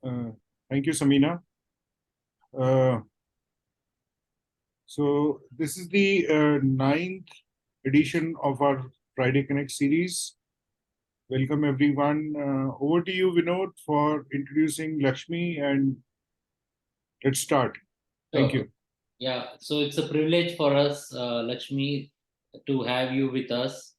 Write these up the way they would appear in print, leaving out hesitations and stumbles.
Uh, Thank you, Samina. Uh, so this is the ninth edition of our Friday Connect series. Welcome everyone. Over to you, Vinod, for introducing Lakshmi, and let's start. Thank Sure. you. Yeah, so it's a privilege for us, Lakshmi, to have you with us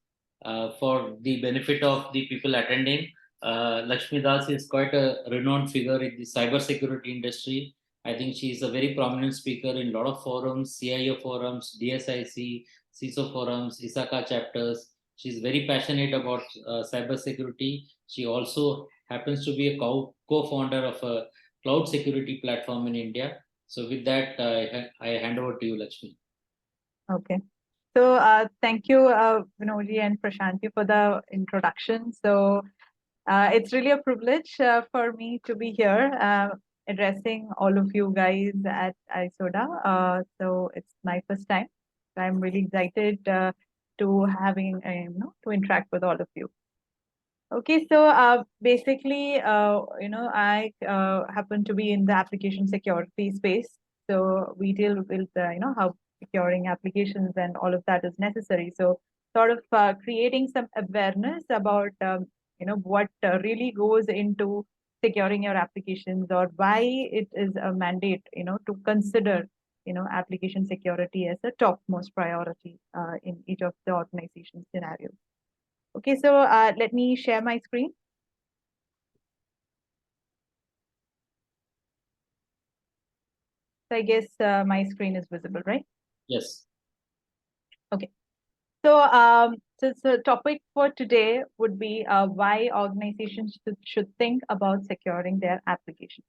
for the benefit of the people attending. Lakshmi Das is quite a renowned figure in the cybersecurity industry. I think she is a very prominent speaker in a lot of forums, CIO forums, DSIC, CISO forums, ISACA chapters. She's very passionate about cybersecurity. She also happens to be a co-founder of a cloud security platform in India. So with that, I hand over to you, Lakshmi. Okay. So thank you, Vinodji and Prashanti, for the introduction. So it's really a privilege for me to be here addressing all of you guys at ISODA. So it's my first time. I'm really excited to having to interact with all of you. Okay, so basically, I happen to be in the application security space. So we deal with, how securing applications and all of that is necessary. So sort of creating some awareness about, what really goes into securing your applications or why it is a mandate, to consider, application security as a topmost priority in each of the organization scenarios. Okay, so let me share my screen. So I guess my screen is visible, right? Yes. Okay. So, so the topic for today would be why organizations should think about securing their applications.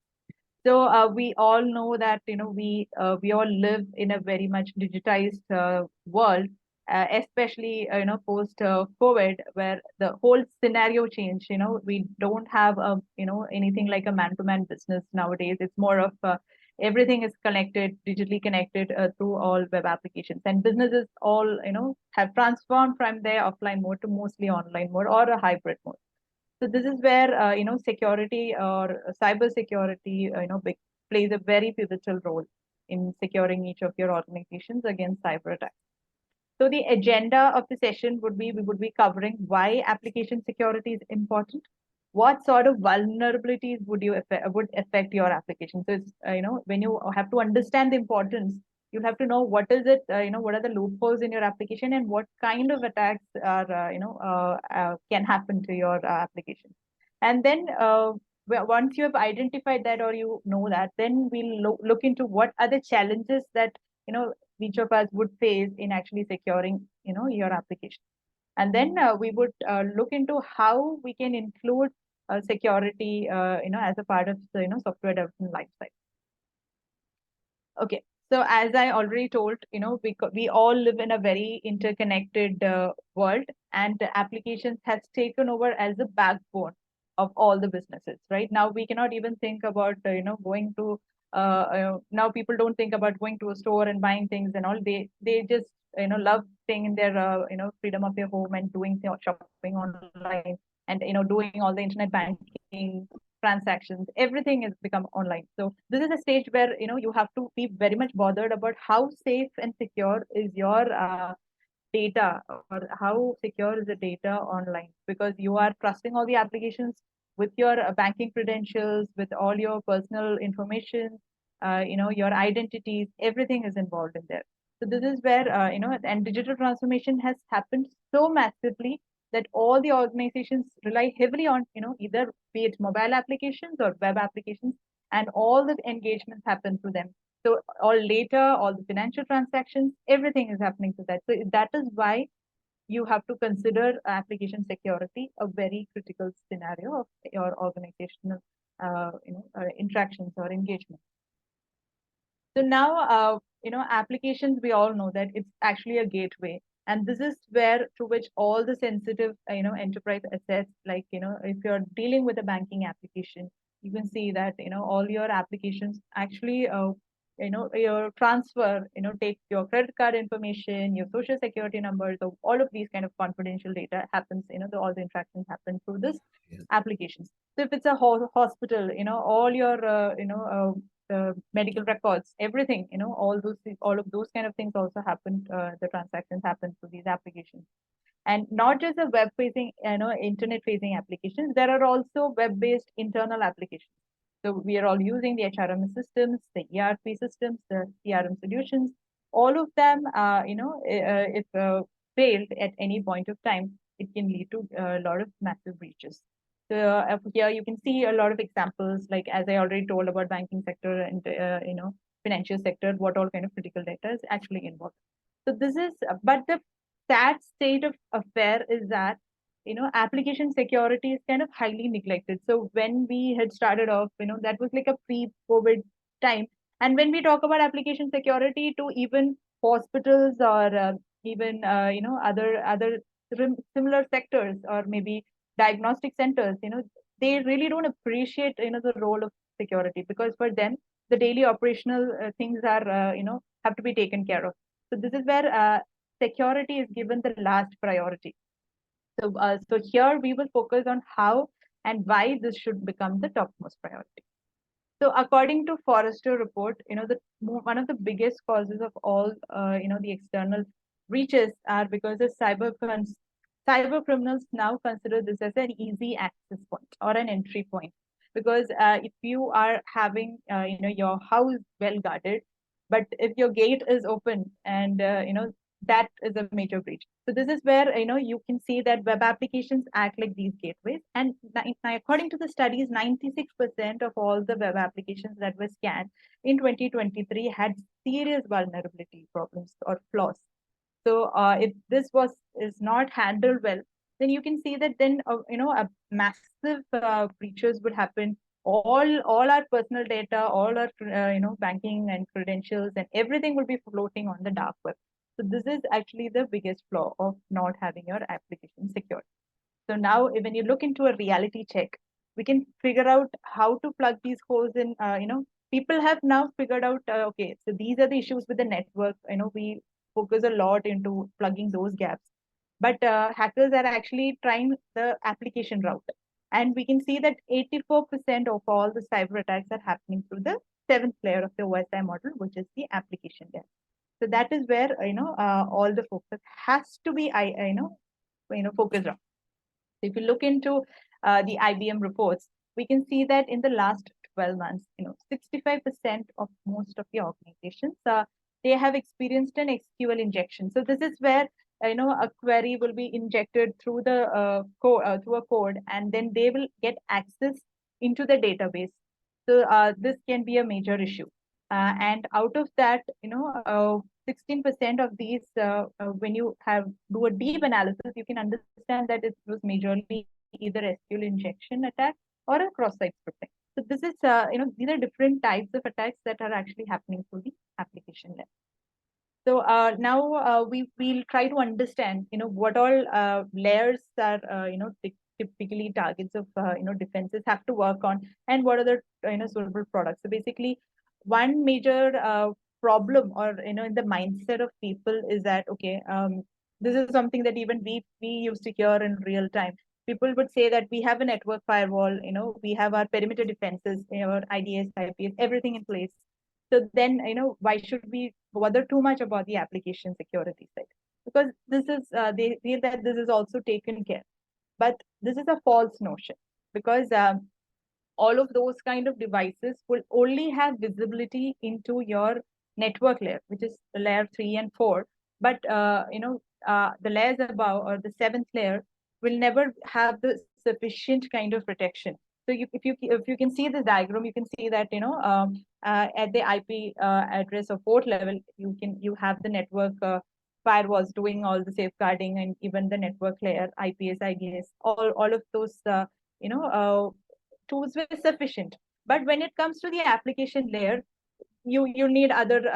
So we all know that we all live in a very much digitized world, especially post COVID, where the whole scenario changed. We don't have a anything like a man-to-man business nowadays. It's more of everything is connected, digitally connected through all web applications, and businesses all have transformed from their offline mode to mostly online mode or a hybrid mode. So this is where security or cyber security plays a very pivotal role in securing each of your organizations against cyber attacks. So the agenda of the session would be we would be covering why application security is important. What sort of vulnerabilities would affect your application? So it's, when you have to understand the importance, you'll have to know what is it, what are the loopholes in your application and what kind of attacks are can happen to your application. And then once you have identified that or that, then we'll look into what are the challenges that each of us would face in actually securing your application. And then we would look into how we can include security as a part of the software development lifecycle. Okay, so as I already told, we all live in a very interconnected world, and the applications has taken over as the backbone of all the businesses. Right now, we cannot even think about going to now people don't think about going to a store and buying things and all. They just love staying in their freedom of their home and doing shopping online and doing all the internet banking transactions, everything has become online. So this is a stage where you have to be very much bothered about how safe and secure is your data, or how secure is the data online, because you are trusting all the applications with your banking credentials, with all your personal information, your identities, everything is involved in there. So this is where and digital transformation has happened so massively that all the organizations rely heavily on either be it mobile applications or web applications, and all the engagements happen through them. So all data, all the financial transactions, everything is happening to that. So that is why you have to consider application security a very critical scenario of your organizational interactions or engagement. So now, applications, we all know that it's actually a gateway. And this is where to which all the sensitive, enterprise assets, like, if you're dealing with a banking application, you can see that, all your applications actually your transfer, take your credit card information, your social security number. So all of these kind of confidential data happens, all the interactions happen through this applications. So if it's a hospital, all your, medical records, everything, all of those kind of things also happen. The transactions happen through these applications, and not just the web facing, internet facing applications. There are also web based internal applications. So we are all using the HRM systems, the ERP systems, the CRM solutions. All of them, if failed at any point of time, it can lead to a lot of massive breaches. So here you can see a lot of examples, like as I already told about banking sector and financial sector, what all kind of critical data is actually involved. So this is, but the sad state of affair is that application security is kind of highly neglected. So when we had started off, that was like a pre-COVID time, and when we talk about application security to even hospitals or even other similar sectors, or maybe diagnostic centers, they really don't appreciate the role of security, because for them the daily operational things are have to be taken care of. So this is where security is given the last priority. So here we will focus on how and why this should become the topmost priority. So according to Forrester report, one of the biggest causes of all, the external breaches are because of cyber criminals now consider this as an easy access point or an entry point. Because if you are having, your house well guarded, but if your gate is open, and that is a major breach. So this is where you can see that web applications act like these gateways. And according to the studies, 96% of all the web applications that were scanned in 2023 had serious vulnerability problems or flaws. So if this is not handled well, then you can see that then a massive breaches would happen. All our personal data, all our banking and credentials and everything will be floating on the dark web. So this is actually the biggest flaw of not having your application secured. So now when you look into a reality check, we can figure out how to plug these holes in. People have now figured out, okay, so these are the issues with the network. We focus a lot into plugging those gaps. But hackers are actually trying the application route. And we can see that 84% of all the cyber attacks are happening through the seventh layer of the OSI model, which is the application layer. So that is where all the focus has to be focused on. So if you look into the IBM reports, we can see that in the last 12 months, 65% of most of the organizations, they have experienced an SQL injection. So this is where a query will be injected through the through a code, and then they will get access into the database. So this can be a major issue. And out of that, 16% of these, when you do a deep analysis, you can understand that it was majorly either SQL injection attack or a cross-site scripting. So this is, these are different types of attacks that are actually happening through the application layer. So now we'll try to understand, what all layers are, typically targets of, defenses have to work on, and what are the, suitable products. So basically, one major problem, or in the mindset of people, is that okay, this is something that even we used to hear in real time. People would say that we have a network firewall, we have our perimeter defenses, our IDS, IPS, everything in place. So then, why should we bother too much about the application security side? Because this is, they feel that this is also taken care. But this is a false notion, because all of those kind of devices will only have visibility into your network layer, which is layer 3 and 4. But, the layers above, or the seventh layer, will never have the sufficient kind of protection. So if you can see this diagram, you can see that at the IP address of port level, you have the network firewalls doing all the safeguarding, and even the network layer, IPS, IDS, all of those tools were sufficient. But when it comes to the application layer, you need other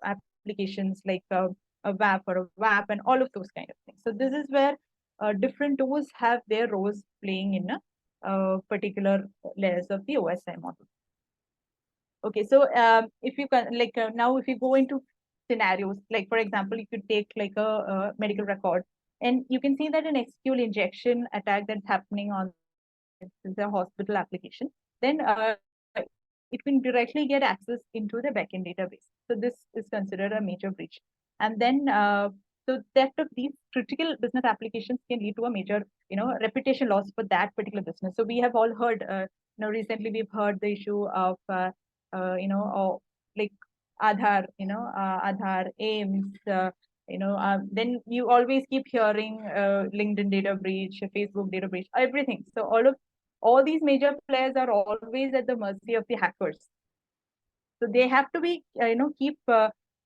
applications like a WAP or a WAP and all of those kind of things. So this is where different tools have their roles playing in a particular layers of the OSI model. Okay, so if you can now if you go into scenarios, like for example, you could take like a medical record, and you can see that an SQL injection attack that's happening on the hospital application, then it can directly get access into the backend database. So this is considered a major breach. And then so theft of these critical business applications can lead to a major, reputation loss for that particular business. So we have all heard, recently we've heard the issue of, like Aadhaar, AIMS, then you always keep hearing LinkedIn data breach, Facebook data breach, everything. So all these major players are always at the mercy of the hackers. So they have to be, keep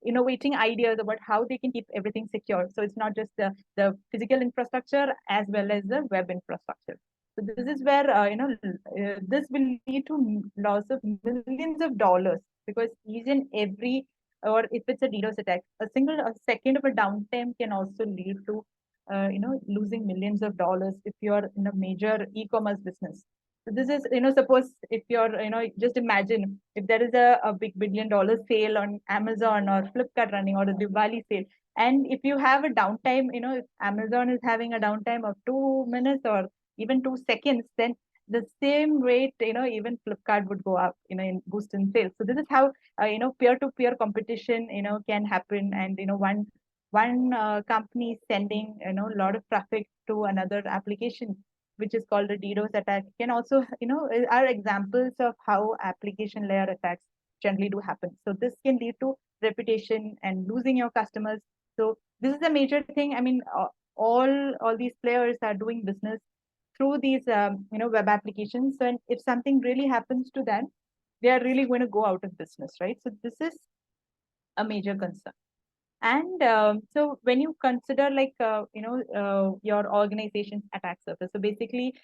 innovating ideas about how they can keep everything secure. So it's not just the physical infrastructure as well as the web infrastructure. So this is where, this will lead to loss of millions of dollars, because each and every, or if it's a DDoS attack, a second of a downtime can also lead to, losing millions of dollars if you're in a major e-commerce business. So this is, suppose if you're, just imagine if there is a big $1 billion sale on Amazon or Flipkart running, or a Diwali sale. And if you have a downtime, if Amazon is having a downtime of 2 minutes or even 2 seconds, then the same rate, even Flipkart would go up, in boost in sales. So this is how, peer-to-peer competition, can happen. And, one company sending, a lot of traffic to another application, which is called a DDoS attack, can also, are examples of how application layer attacks generally do happen. So this can lead to reputation and losing your customers. So this is a major thing. I mean, all these players are doing business through these, web applications. So, and if something really happens to them, they are really going to go out of business, right? So this is a major concern. And so when you consider your organization's attack surface, so basically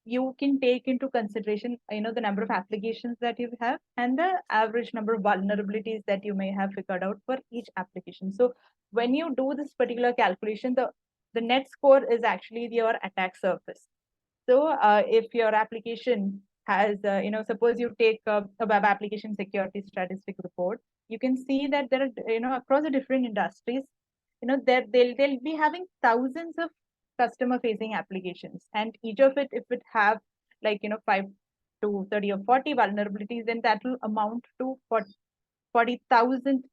you can take into consideration, the number of applications that you have and the average number of vulnerabilities that you may have figured out for each application. So when you do this particular calculation, the net score is actually your attack surface. So if your application has, suppose you take a web application security statistic report, you can see that there are, across the different industries, they'll be having thousands of customer facing applications, and each of it, if it have like, 5 to 30 or 40 vulnerabilities, then that will amount to 40,000,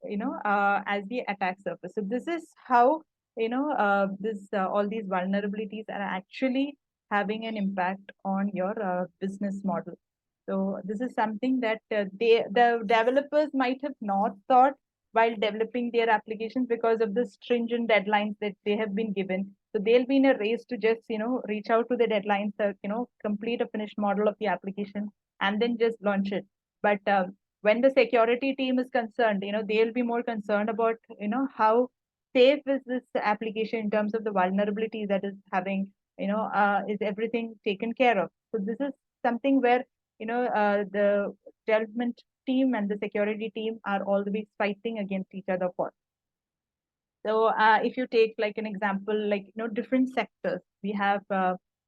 as the attack surface. So this is how, this all these vulnerabilities are actually having an impact on your business model. So this is something that the developers might have not thought while developing their applications, because of the stringent deadlines that they have been given. So they'll be in a race to just, reach out to the deadlines, complete a finished model of the application and then just launch it. But when the security team is concerned, they'll be more concerned about, how safe is this application in terms of the vulnerability that is having, is everything taken care of. So this is something where, the development team and the security team are always fighting against each other for. So if you take like an example, like, different sectors, we have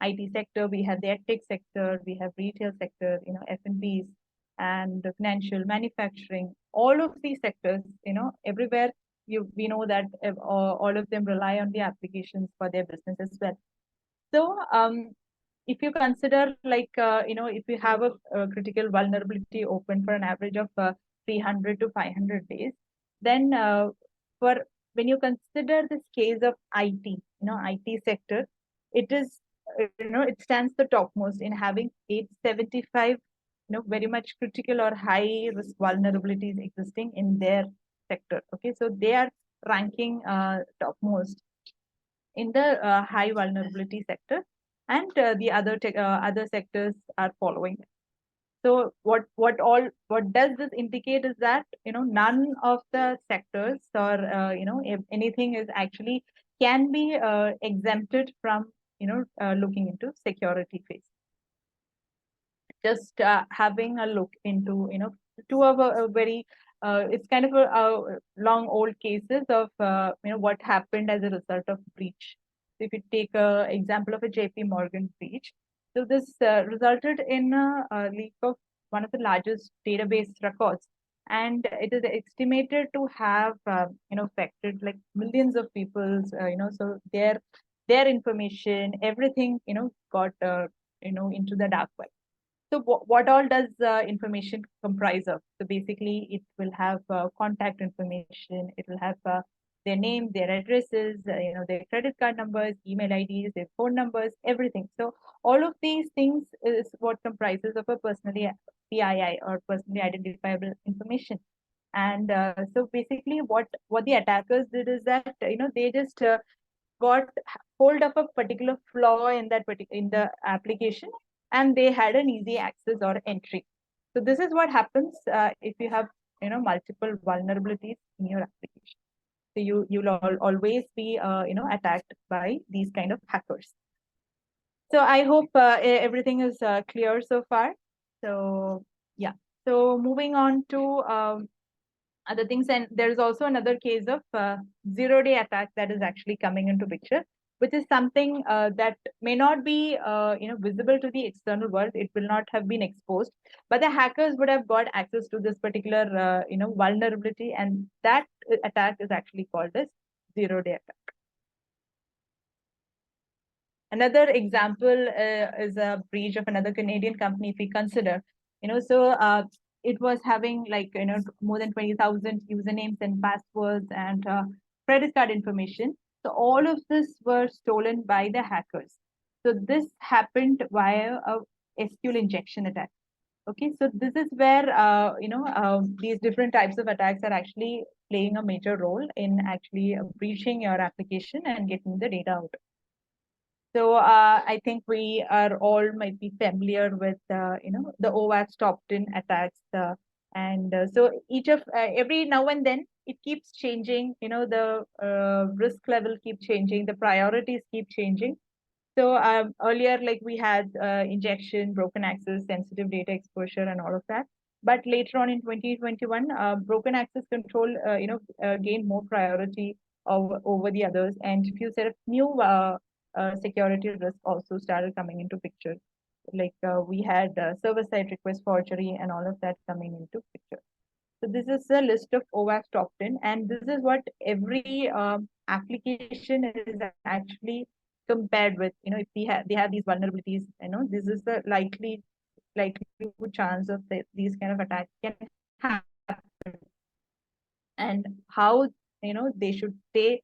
IT sector, we have the tech sector, we have retail sector, F&Bs and the financial, manufacturing, all of these sectors, everywhere we know that all of them rely on the applications for their business as well. So if you consider like, if you have a critical vulnerability open for an average of 300 to 500 days, then for when you consider this case of IT, IT sector, it is, it stands the topmost in having 875, very much critical or high risk vulnerabilities existing in their sector. Okay, so they are ranking topmost in the high vulnerability sector, and the other sectors are following. So what does this indicate is that, none of the sectors or if anything is actually can be exempted from, looking into security phase. Just having a look into, two of a very it's kind of a long old cases of what happened as a result of breach. So if you take a example of a JP Morgan breach, so this resulted in a leak of one of the largest database records and it is estimated to have affected like millions of people's so their information, everything got into the dark web. So what all does information comprise of? So basically, it will have contact information. It will have their name, their addresses, their credit card numbers, email IDs, their phone numbers, everything. So all of these things is what comprises of a personally PII, or personally identifiable information. And so basically, what the attackers did is that they just got hold of a particular flaw in in the application, and they had an easy access or entry. So this is what happens if you have multiple vulnerabilities in your application. So you'll always be attacked by these kind of hackers. So I hope everything is clear so far. So yeah. So moving on to other things, and there is also another case of zero-day attack that is actually coming into picture, which is something that may not be visible to the external world. It will not have been exposed, but the hackers would have got access to this particular vulnerability, and that attack is actually called as zero-day attack. Another example is a breach of another Canadian company. If we consider, it was having like more than 20,000 usernames and passwords and credit card information. So all of this were stolen by the hackers. So this happened via a SQL injection attack. Okay, so this is where these different types of attacks are actually playing a major role in actually breaching your application and getting the data out. So I think we are all might be familiar with the OWASP top 10 attacks, and so each of every now and then it keeps changing. The risk level keep changing, the priorities keep changing. So earlier, like we had injection, broken access, sensitive data exposure, and all of that. But later on in 2021, broken access control, gained more priority over the others, and few set of new security risks also started coming into picture. Like we had server-side request forgery and all of that coming into picture. So this is a list of OWASP top 10, and this is what every application is actually compared with. If they have these vulnerabilities, this is the likelihood chance of these kind of attacks can happen, and how they should stay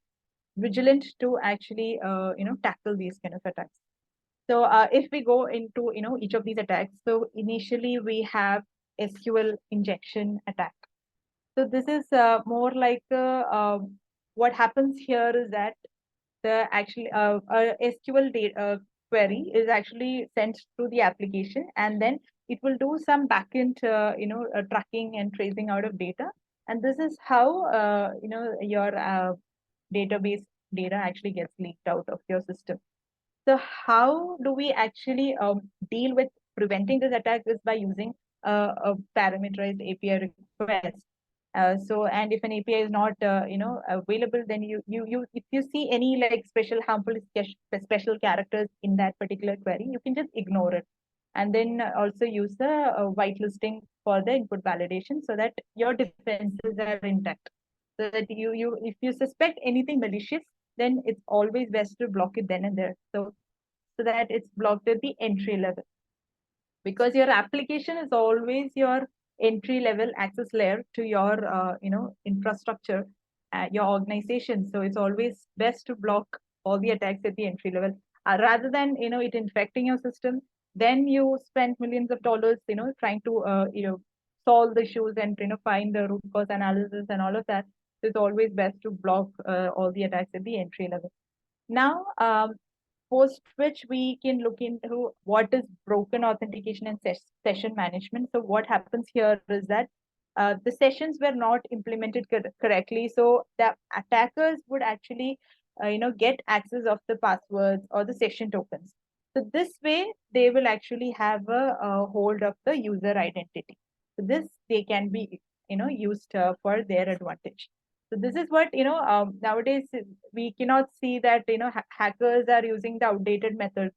vigilant to actually tackle these kind of attacks. So if we go into each of these attacks, so initially we have SQL injection attack. So this is more like what happens here is that the actually SQL data query is actually sent to the application, and then it will do some backend tracking and tracing out of data, and this is how your database data actually gets leaked out of your system. So how do we actually deal with preventing this attack is by using a parameterized API request. So, and if an API is not, available, then if you see any like special harmful special characters in that particular query, you can just ignore it, and then also use the whitelisting for the input validation, so that your defenses are intact. So that if you suspect anything malicious, then it's always best to block it then and there. So that it's blocked at the entry level, because your application is always your entry level access layer to your infrastructure, your organization. So it's always best to block all the attacks at the entry level, rather than it infecting your system. Then you spend millions of dollars trying to solve the issues and find the root cause analysis and all of that. So it's always best to block all the attacks at the entry level. Now, post which we can look into what is broken authentication and session management. So what happens here is that the sessions were not implemented correctly. So the attackers would actually, get access of the passwords or the session tokens. So this way, they will actually have a hold of the user identity. So this they can be, used for their advantage. So this is what nowadays we cannot see that hackers are using the outdated methods.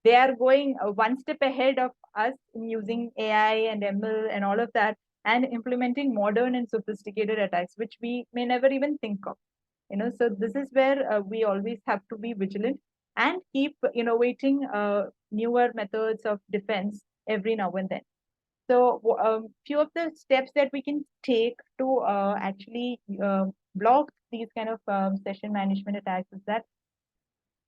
They are going one step ahead of us in using AI and ML and all of that, and implementing modern and sophisticated attacks, which we may never even think of. So this is where we always have to be vigilant and keep innovating newer methods of defense every now and then. So few of the steps that we can take to actually block these kind of session management attacks is that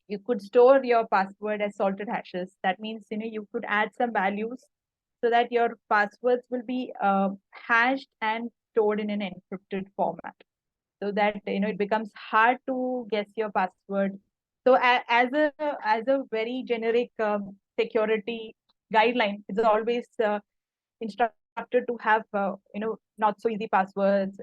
you could store your password as salted hashes. That means you could add some values so that your passwords will be hashed and stored in an encrypted format, so that it becomes hard to guess your password. So as a very generic security guideline, it's always instructed to have not so easy passwords,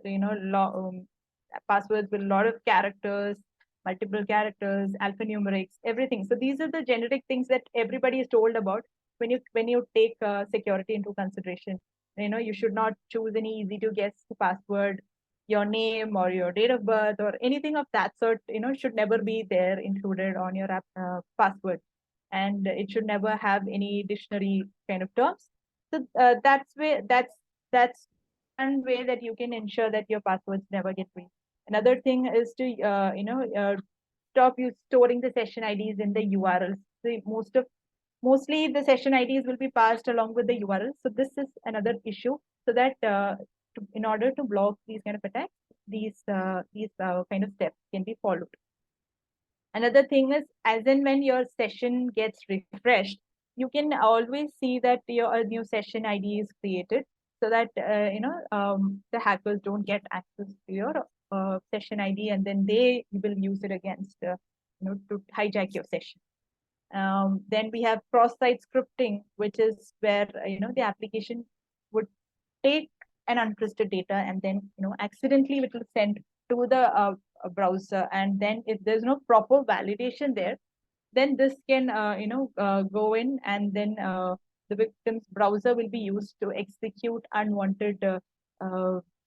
passwords with a lot of characters, multiple characters, alphanumerics, everything. So these are the generic things that everybody is told about when you take security into consideration. You should not choose any easy to guess password. Your name or your date of birth or anything of that sort should never be there included on your password, and it should never have any dictionary kind of terms. So that's one way that you can ensure that your passwords never get breached. Another thing is to stop you storing the session IDs in the URLs. So mostly the session IDs will be passed along with the URL. So this is another issue. So that in order to block these kind of attacks, these kind of steps can be followed. Another thing is, as and when your session gets refreshed, you can always see that your new session ID is created, so that the hackers don't get access to your session ID, and then they will use it against to hijack your session. Then we have cross-site scripting, which is where the application would take an untrusted data and then accidentally it will send to the browser, and then if there's no proper validation there, then this can go in, and then the victim's browser will be used to execute unwanted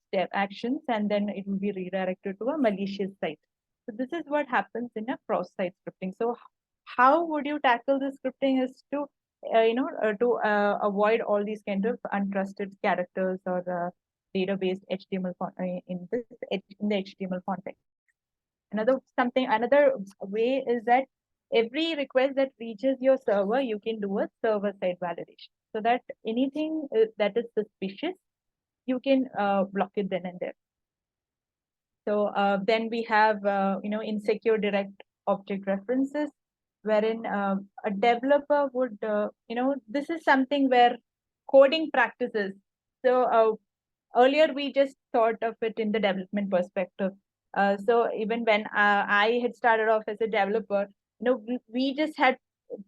step actions, and then it will be redirected to a malicious site. So this is what happens in a cross-site scripting. So how would you tackle this scripting is to avoid all these kind of untrusted characters or database HTML in the HTML context. Another way is that every request that reaches your server, you can do a server-side validation, so that anything that is suspicious, you can block it then and there. So then we have insecure direct object references, wherein a developer would this is something where coding practices. So earlier we just thought of it in the development perspective. So even when I had started off as a developer, we just had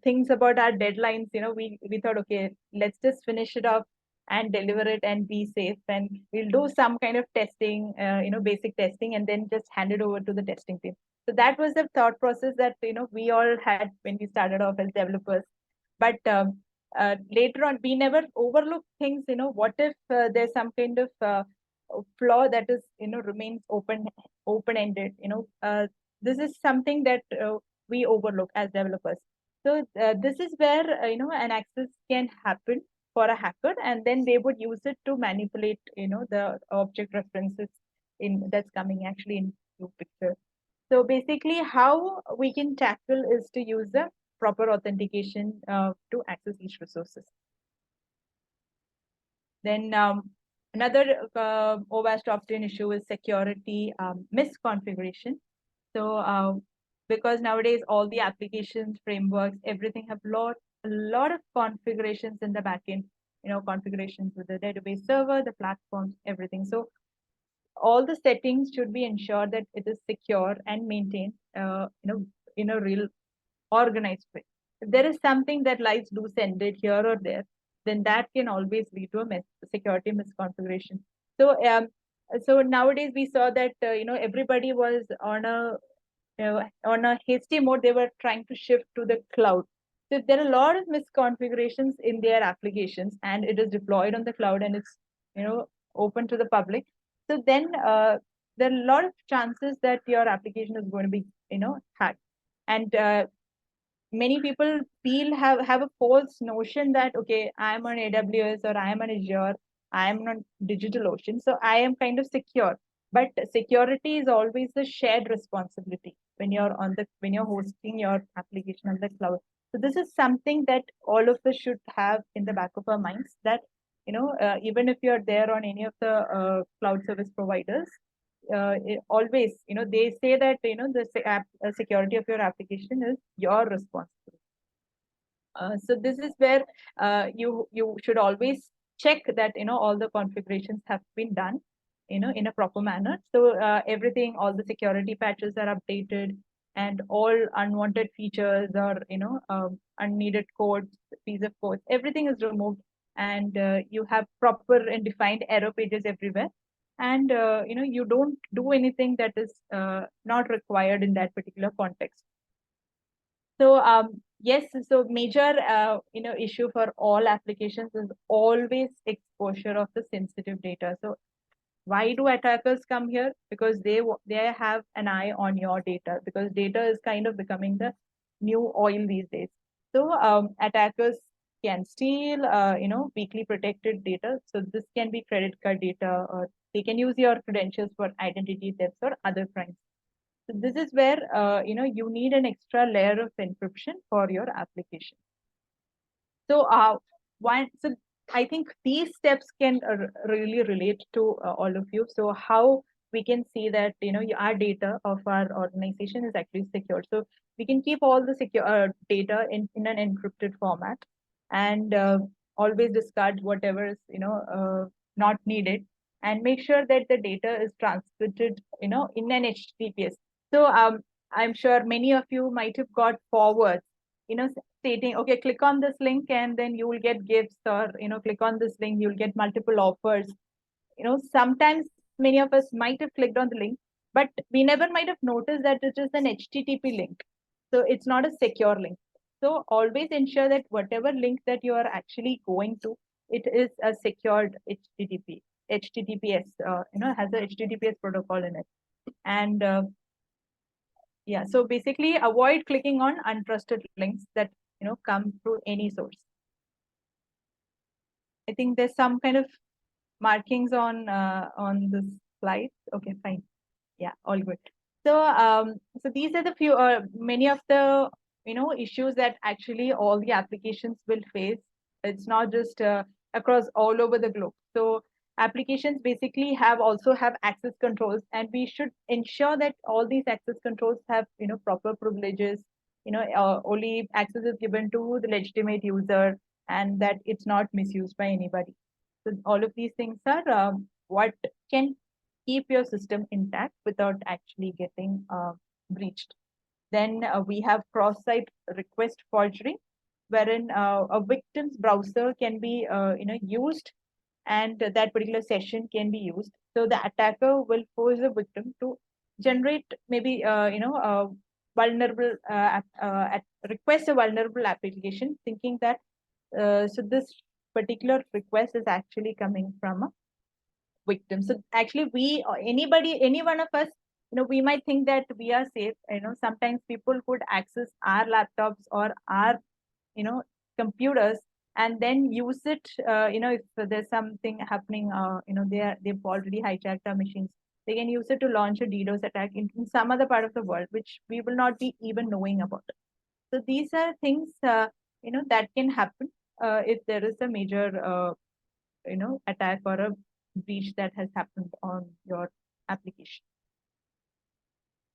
things about our deadlines. We thought, okay, let's just finish it off and deliver it and be safe, and we'll do some kind of testing, basic testing, and then just hand it over to the testing team. So that was the thought process that we all had when we started off as developers. But later on, we never overlook things. What if there's some kind of flaw that is remains open-ended? This is something that we overlook as developers. So this is where an access can happen for a hacker, and then they would use it to manipulate the object references in that's coming actually into picture. So basically, how we can tackle is to use the proper authentication to access each resources. Then another OWASP opt-in issue is security misconfiguration. So because nowadays all the applications, frameworks, everything have a lot of configurations in the backend, configurations with the database server, the platforms, everything. So all the settings should be ensured that it is secure and maintained, in a real organized way. If there is something that lies loose ended here or there, then that can always lead to a security misconfiguration. So nowadays we saw that everybody was on a hasty mode. They were trying to shift to the cloud. So there are a lot of misconfigurations in their applications, and it is deployed on the cloud, and it's open to the public. So then there are a lot of chances that your application is going to be hacked. And many people have a false notion that, okay, I'm on AWS or I'm on Azure, I am not DigitalOcean, so I am kind of secure. But security is always a shared responsibility when you're hosting your application on the cloud. So this is something that all of us should have in the back of our minds, that even if you're there on any of the cloud service providers, always, they say that the security of your application is your responsibility. So this is where you should always check that all the configurations have been done in a proper manner. So everything, all the security patches are updated, and all unwanted features or unneeded codes, piece of code, everything is removed, and you have proper and defined error pages everywhere. And you don't do anything that is not required in that particular context. So yes, so major issue for all applications is always exposure of the sensitive data. So why do attackers come here? Because they have an eye on your data, because data is kind of becoming the new oil these days. So attackers can steal weakly protected data. So this can be credit card data, or they can use your credentials for identity thefts or other crimes. So this is where you need an extra layer of encryption for your application. So so I think these steps can really relate to all of you. So how we can see that our data of our organization is actually secure. So we can keep all the secure data in an encrypted format, and always discard whatever is not needed, and make sure that the data is transmitted in an HTTPS. So I'm sure many of you might have got forwards stating, okay, click on this link and then you will get gifts, or click on this link, you'll get multiple offers. Sometimes many of us might have clicked on the link, but we never might have noticed that it is an HTTP link. So it's not a secure link. So always ensure that whatever link that you are actually going to, it is a secured HTTPS, has a HTTPS protocol in it. And yeah, so basically avoid clicking on untrusted links that come through any source. I think there's some kind of markings on this slide. Okay, fine. Yeah, all good. So these are the few many of the issues that actually all the applications will face. It's not just across all over the globe. So applications basically also have access controls, and we should ensure that all these access controls have proper privileges. Only access is given to the legitimate user, and that it's not misused by anybody. So all of these things are what can keep your system intact without actually getting breached. Then we have cross-site request forgery, wherein a victim's browser can be used, and that particular session can be used. So the attacker will force the victim to generate maybe vulnerable request a vulnerable application, thinking that so this particular request is actually coming from a victim. So actually, any one of us, we might think that we are safe. Sometimes people could access our laptops or our, computers, and then use it. If there's something happening, they've already hijacked our machines. They can use it to launch a DDoS attack in some other part of the world, which we will not be even knowing about. So these are things, that can happen if there is a major attack or a breach that has happened on your application.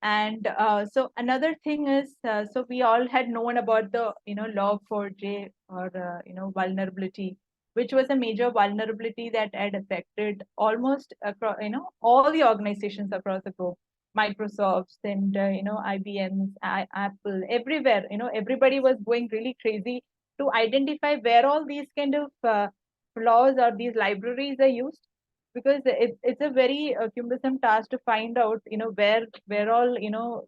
And so another thing is, so we all had known about the log4j or vulnerability, which was a major vulnerability that had affected almost across all the organizations across the globe, Microsoft's and IBM's, Apple, everywhere. Everybody was going really crazy to identify where all these kind of flaws or these libraries are used, because it's a very cumbersome task to find out where all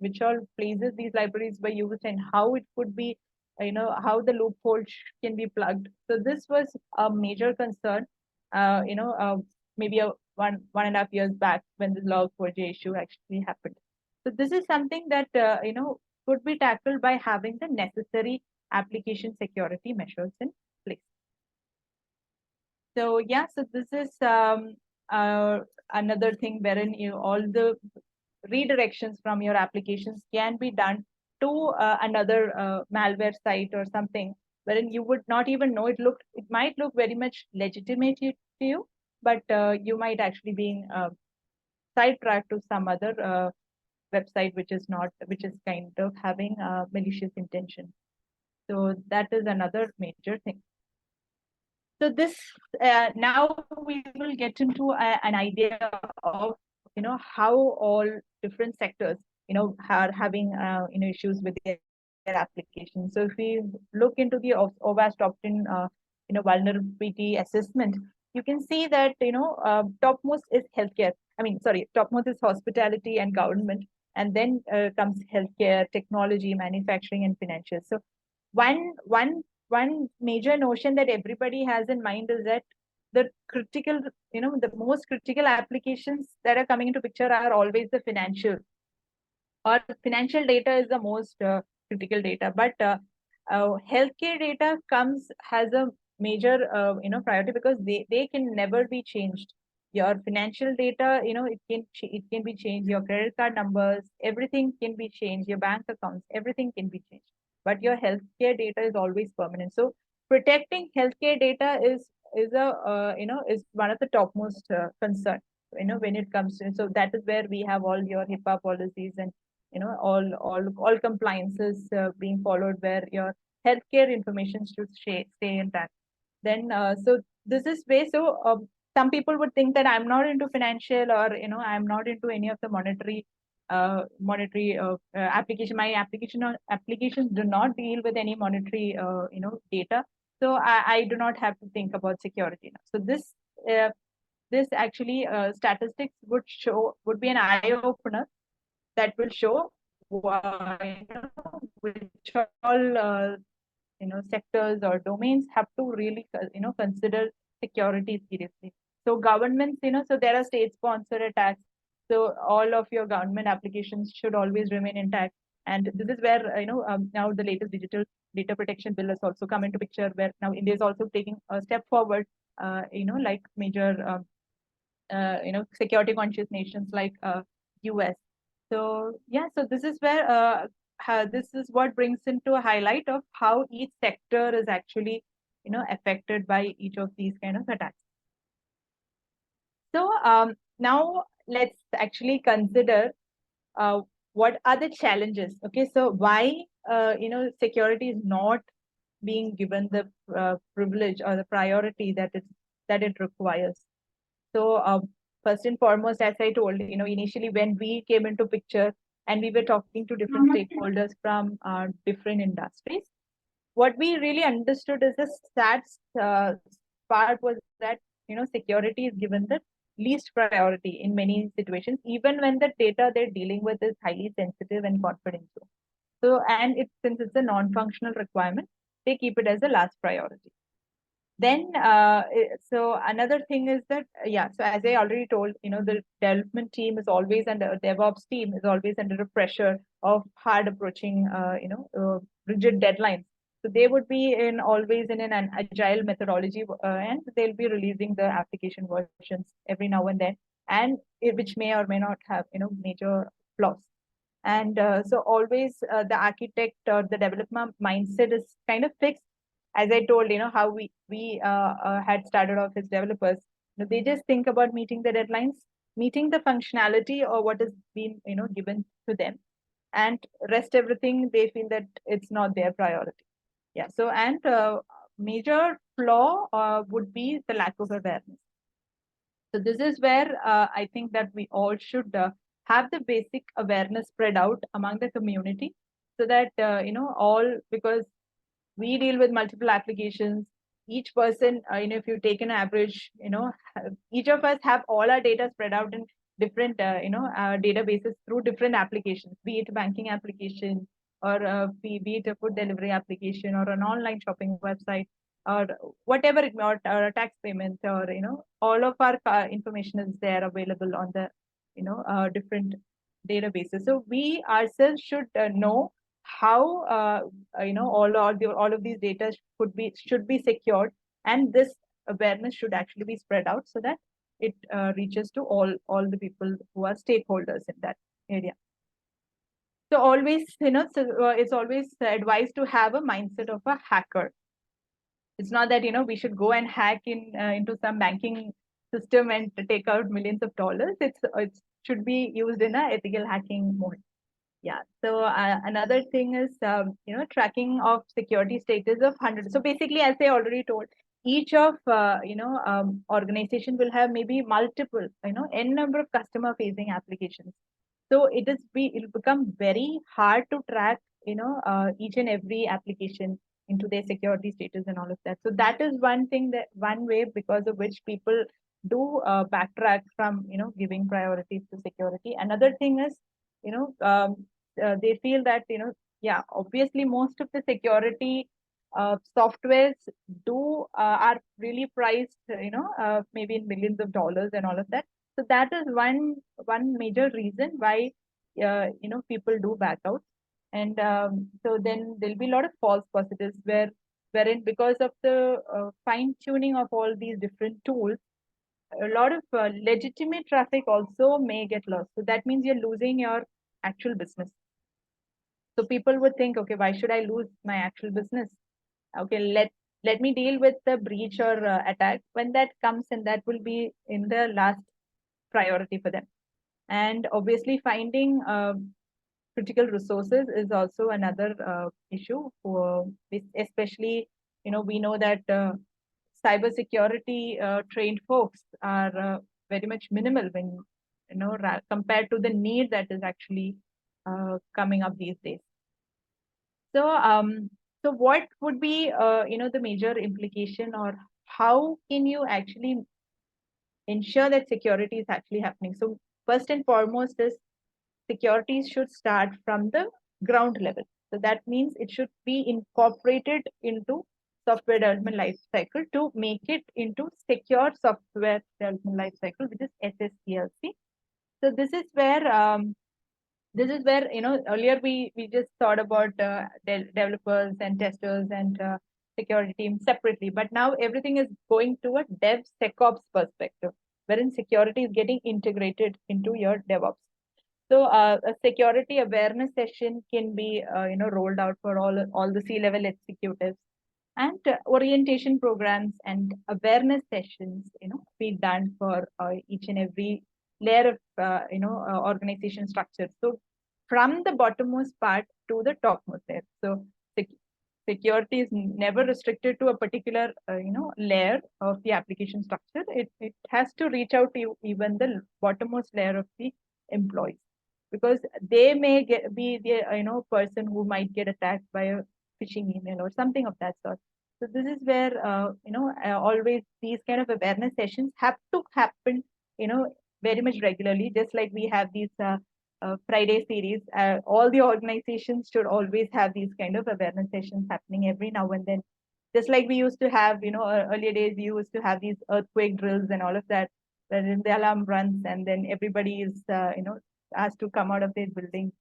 which all places these libraries were used, and how it could be how the loopholes can be plugged. So this was a major concern maybe 1.5 years back, when the log4j issue actually happened. So this is something that could be tackled by having the necessary application security measures in place. So yeah, so this is another thing wherein all the redirections from your applications can be done to another malware site or something, wherein you would not even know it might look very much legitimate to you, but you might actually being sidetracked to some other website which is kind of having malicious intention. So that is another major thing. So this now we will get into an idea of how all different sectors are having issues with their applications. So if we look into the OWASP top-10 vulnerability assessment, you can see that topmost is healthcare. I mean, sorry, topmost is hospitality and government, and then comes healthcare, technology, manufacturing, and financial. So one major notion that everybody has in mind is that the critical, the most critical applications that are coming into picture are always the financial, or financial data is the most critical data. But healthcare data has a major priority, because they can never be changed. Your financial data, it can be changed. Your credit card numbers, everything can be changed. Your bank accounts, everything can be changed. But your healthcare data is always permanent. So protecting healthcare data is a is one of the topmost concern. When it comes to, so that is where we have all your HIPAA policies and all compliances being followed, where your healthcare information should stay intact. Then so this is way. So some people would think that I'm not into financial, or I'm not into any of the monetary application. My applications do not deal with any monetary data, so I do not have to think about security now. So this actually statistics would be an eye opener that will show which all sectors or domains have to really consider security seriously. So governments, so there are state sponsored attacks, so all of your government applications should always remain intact. And this is where now the latest digital data protection bill has also come into picture, where now India is also taking a step forward, like major security conscious nations like US. So yeah, so this is where this is what brings into a highlight of how each sector is actually affected by each of these kind of attacks. So now let's actually consider what are the challenges. Okay, so why security is not being given the privilege or the priority that it requires. So first and foremost, as I told, initially when we came into picture and we were talking to different stakeholders from different industries, what we really understood is the stats part was that security is given the least priority in many situations, even when the data they're dealing with is highly sensitive and confidential. So, and since it's a non-functional requirement, they keep it as a last priority. Then so another thing is that yeah, so as I already told, the development team is always under, DevOps team is always under the pressure of hard approaching rigid deadlines. So they would be in always in an agile methodology, and they'll be releasing the application versions every now and then, and which may or may not have major flaws. And so always the architect or the development mindset is kind of fixed. As I told, how we had started off as developers. They just think about meeting the deadlines, meeting the functionality or what is being given to them, and rest everything they feel that it's not their priority. Yeah. So, and major flaw would be the lack of awareness. So this is where I think that we all should have the basic awareness spread out among the community, so that all, because we deal with multiple applications. Each person, if you take an average, each of us have all our data spread out in different databases through different applications, be it banking application, or be it a food delivery application, or an online shopping website, or whatever it may, or a tax payment, or all of our information is there available on the different databases. So we ourselves should know how all of these data should be secured, and this awareness should actually be spread out so that it reaches to all the people who are stakeholders in that area. So always, it's always advised to have a mindset of a hacker. It's not that we should go and hack into some banking system and take out millions of dollars. It should be used in a ethical hacking mode. Yeah. So another thing is tracking of security status of 100. So basically, as I already told, each of organization will have maybe multiple n number of customer facing applications. So it'll become very hard to track each and every application into their security status and all of that. So that is one way because of which people do backtrack from giving priorities to security. Another thing is they feel that yeah, obviously most of the security softwares are really priced maybe in millions of dollars and all of that. So that is one major reason why people do back out. And so then there'll be a lot of false positives wherein because of the fine tuning of all these different tools, a lot of legitimate traffic also may get lost. So that means you're losing your actual business. So people would think, okay, why should I lose my actual business? Okay, let me deal with the breach or attack when that comes, and that will be in the last priority for them. And obviously, finding critical resources is also another issue. Especially, we know that cybersecurity trained folks are very much minimal when compared to the need that is actually coming up these days. So what would be the major implication, or how can you actually ensure that security is actually happening? So first and foremost is security should start from the ground level. So that means it should be incorporated into software development life cycle to make it into secure software development life cycle, which is SSDLC. So this is where earlier we just thought about developers and testers and security teams separately, but now everything is going to a DevSecOps perspective, wherein security is getting integrated into your DevOps. So a security awareness session can be rolled out for all the C-level executives, and orientation programs and awareness sessions be done for each and every layer of organization structure. So from the bottommost part to the topmost layer. So security is never restricted to a particular layer of the application structure. It has to reach out to even the bottommost layer of the employees, because they may be the person who might get attacked by a phishing email or something of that sort. So this is where always these kind of awareness sessions have to happen very much regularly, just like we have these Friday series. All the organizations should always have these kind of awareness sessions happening every now and then. Just like we used to have, earlier days, we used to have these earthquake drills and all of that, wherein the alarm runs and then everybody is, asked to come out of their building.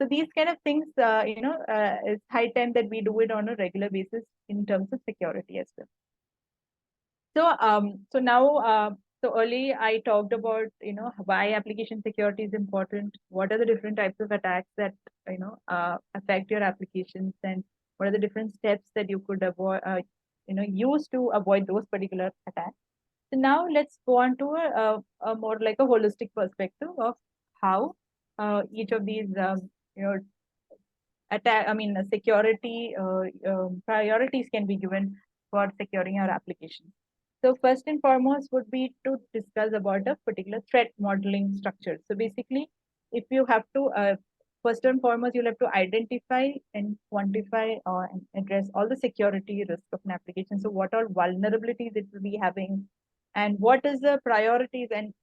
So these kind of things, it's high time that we do it on a regular basis in terms of security as well. So now, so early I talked about why application security is important. What are the different types of attacks that affect your applications, and what are the different steps that you could avoid, use to avoid those particular attacks. So now let's go on to a more like a holistic perspective of how each of these security priorities can be given for securing our applications. So first and foremost would be to discuss about a particular threat modeling structure. So basically, if you have to, first and foremost, you'll have to identify and quantify and address all the security risk of an application. So what all vulnerabilities it will be having, and what is the priorities, and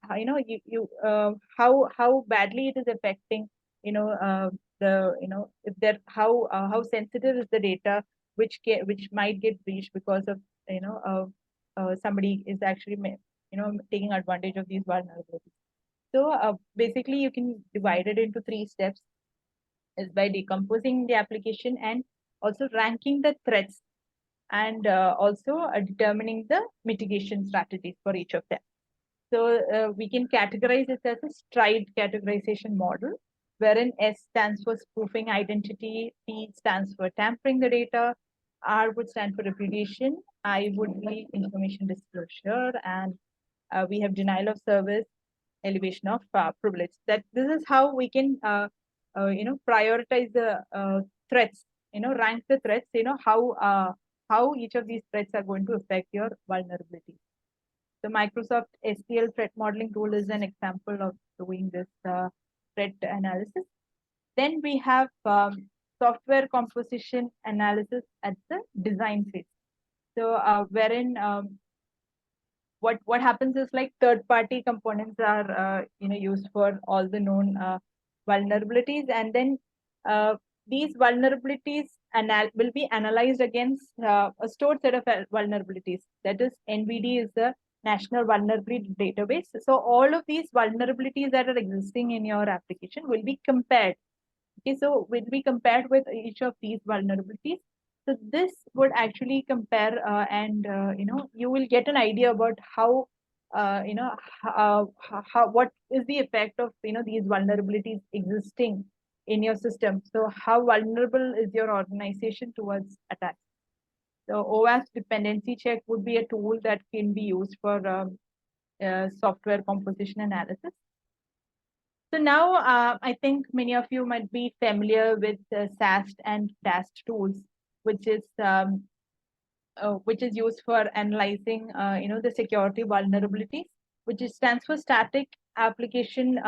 how badly it is affecting the if there how sensitive is the data which might get breached because of somebody is actually taking advantage of these vulnerabilities. So basically you can divide it into 3 steps, is by decomposing the application and also ranking the threats and also determining the mitigation strategies for each of them. So we can categorize it as a stride categorization model, wherein S stands for spoofing identity, T stands for tampering the data, R would stand for repudiation, I would be information disclosure, and we have denial of service, elevation of privilege. That this is how we can prioritize the threats, rank the threats, how each of these threats are going to affect your vulnerability. The Microsoft SQL threat modeling tool is an example of doing this threat analysis. Then we have software composition analysis at the design phase. So wherein what happens is, like, third party components are used for all the known vulnerabilities, and then these vulnerabilities will be analyzed against a stored set of vulnerabilities. That is, NVD is the National Vulnerability Database. So all of these vulnerabilities that are existing in your application will be compared. Okay, so will be compared with each of these vulnerabilities. So this would actually compare, and you will get an idea about how what is the effect of these vulnerabilities existing in your system. So how vulnerable is your organization towards attacks? So OWASP dependency check would be a tool that can be used for software composition analysis. So now I think many of you might be familiar with SAST and DAST tools, which is used for analyzing the security vulnerabilities, which stands for static application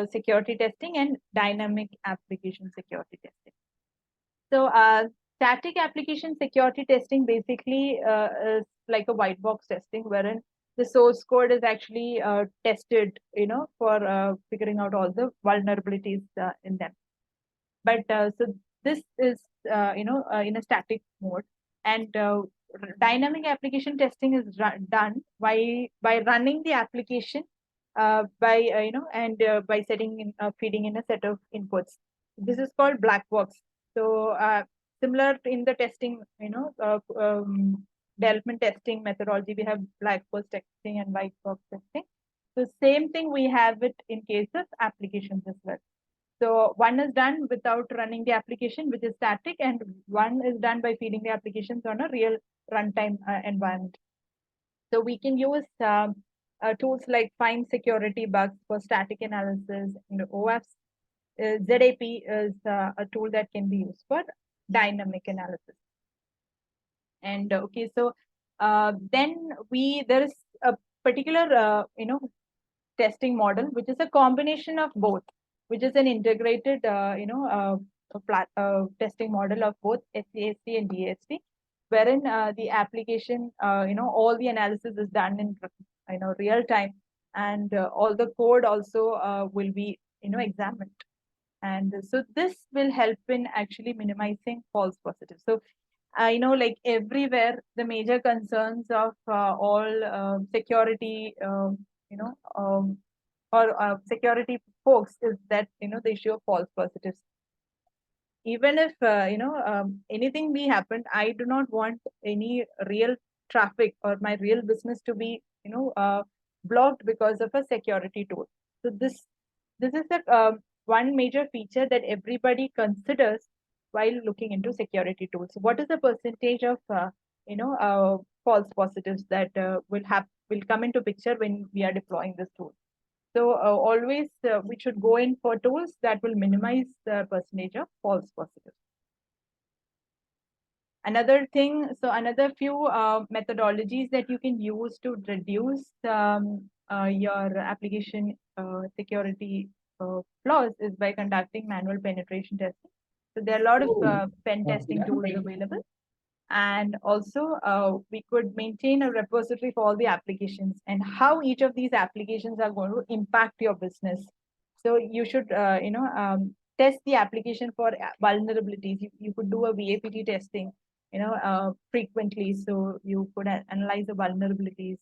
security testing and dynamic application security testing. So static application security testing basically is like a white box testing, wherein the source code is actually tested, for figuring out all the vulnerabilities in them. But so this is, in a static mode, and dynamic application testing is done by running the application by by setting in feeding in a set of inputs. This is called black box. So similar in the testing, development testing methodology, we have black box testing and white box testing. So same thing we have it in case of applications as well. So one is done without running the application, which is static, and one is done by feeding the applications on a real runtime environment. So we can use tools like find security bugs for static analysis, and OWASP. ZAP is a tool that can be used for dynamic analysis. And okay, so then there is a particular testing model, which is a combination of both, which is an integrated testing model of both SAST and DAST, wherein the application, all the analysis is done in real time, and all the code also will be examined. And so this will help in actually minimizing false positives. So like everywhere, the major concerns of all security or security folks is that the issue of false positives. Even if anything be happened, I do not want any real traffic or my real business to be blocked because of a security tool. So this is the one major feature that everybody considers while looking into security tools. So what is the percentage of false positives that will come into picture when we are deploying this tool? So always we should go in for tools that will minimize the percentage of false positives. Another thing, so another few methodologies that you can use to reduce your application security flaws is by conducting manual penetration testing. So there are a lot of pen testing tools available. And also we could maintain a repository for all the applications and how each of these applications are going to impact your business. So you should test the application for vulnerabilities. You could do a VAPT testing frequently, so you could analyze the vulnerabilities,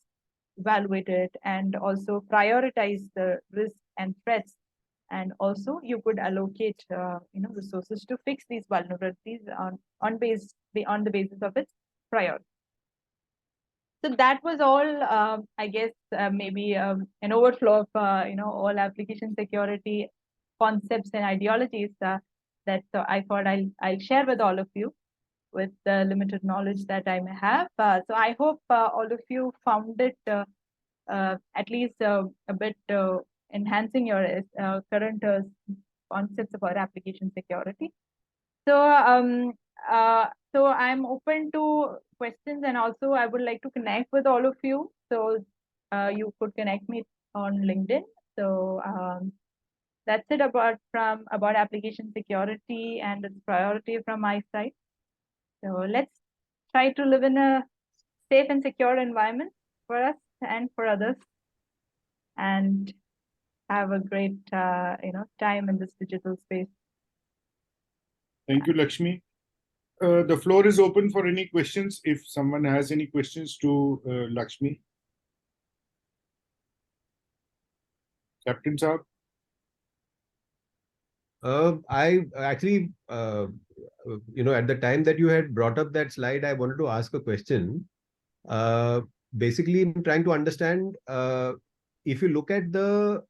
evaluate it, and also prioritize the risks and threats. And also you could allocate resources to fix these vulnerabilities on the basis of its priority. So that was all, I guess, maybe an overflow of all application security concepts and ideologies that I thought I'll share with all of you with the limited knowledge that I may have. So I hope all of you found it at least a bit enhancing your current concepts about application security. So so I'm open to questions, and also I would like to connect with all of you. So you could connect me on LinkedIn. So that's it about application security and its priority from my side. So let's try to live in a safe and secure environment for us and for others, and have a great time in this digital space. Thank you, Lakshmi. The floor is open for any questions. If someone has any questions to Lakshmi. Captain Saab. I actually, at the time that you had brought up that slide, I wanted to ask a question. Basically, I'm trying to understand if you look at the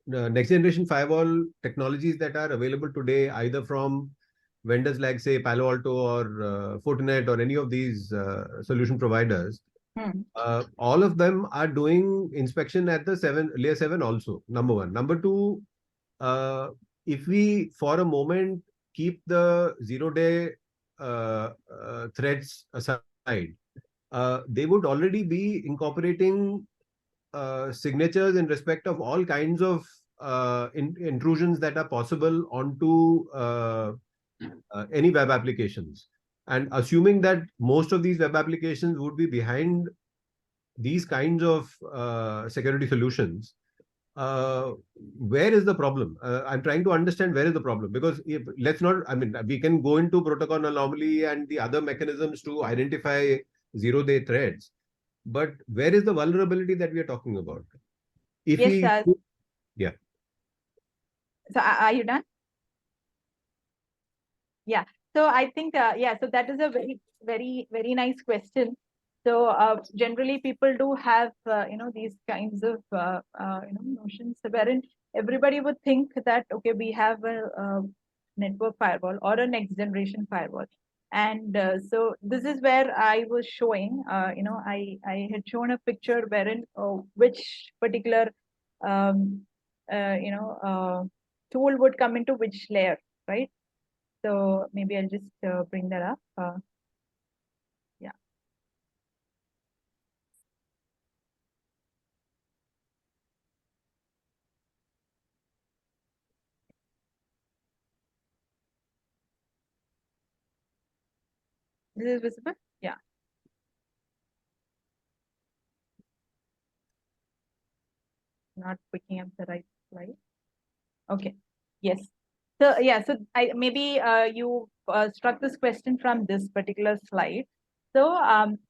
next generation firewall technologies that are available today, either from vendors like, say, Palo Alto or Fortinet or any of these solution providers, all of them are doing inspection at the layer 7 also, number one. Number two, if we for a moment keep the zero-day threats aside, they would already be incorporating signatures in respect of all kinds of intrusions that are possible onto any web applications. And assuming that most of these web applications would be behind these kinds of security solutions, where is the problem? I'm trying to understand where is the problem, because we can go into protocol anomaly and the other mechanisms to identify zero-day threats, but where is the vulnerability that we are talking about? Yes, yeah. So are you done? Yeah. So I think so that is a very nice question. So generally people do have these kinds of notions wherein everybody would think that okay, we have a network firewall or a next generation firewall, and so this is where I was showing I had shown a picture wherein which particular tool would come into which layer, right? So maybe I'll just bring that up. Yeah. This is visible? Yeah. Not picking up the right slide. Okay. Yes. So yeah, so I maybe you struck this question from this particular slide. So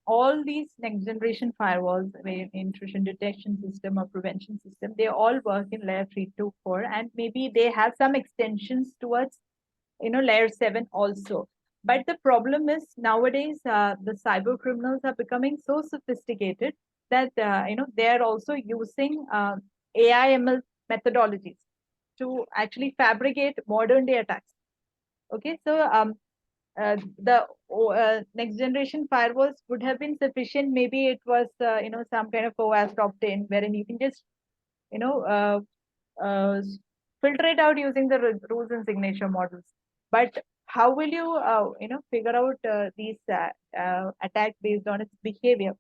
all these next generation firewalls, intrusion detection system or prevention system, they all work in layer 3 to 4, and maybe they have some extensions towards layer 7 also. But the problem is nowadays the cyber criminals are becoming so sophisticated that they are also using AI ML methodologies to actually fabricate modern day attacks. Okay, so the next generation firewalls would have been sufficient. Maybe it was some kind of OWASP opt-in wherein you can just filter it out using the rules and signature models. But how will you figure out these attacks based on its behavior?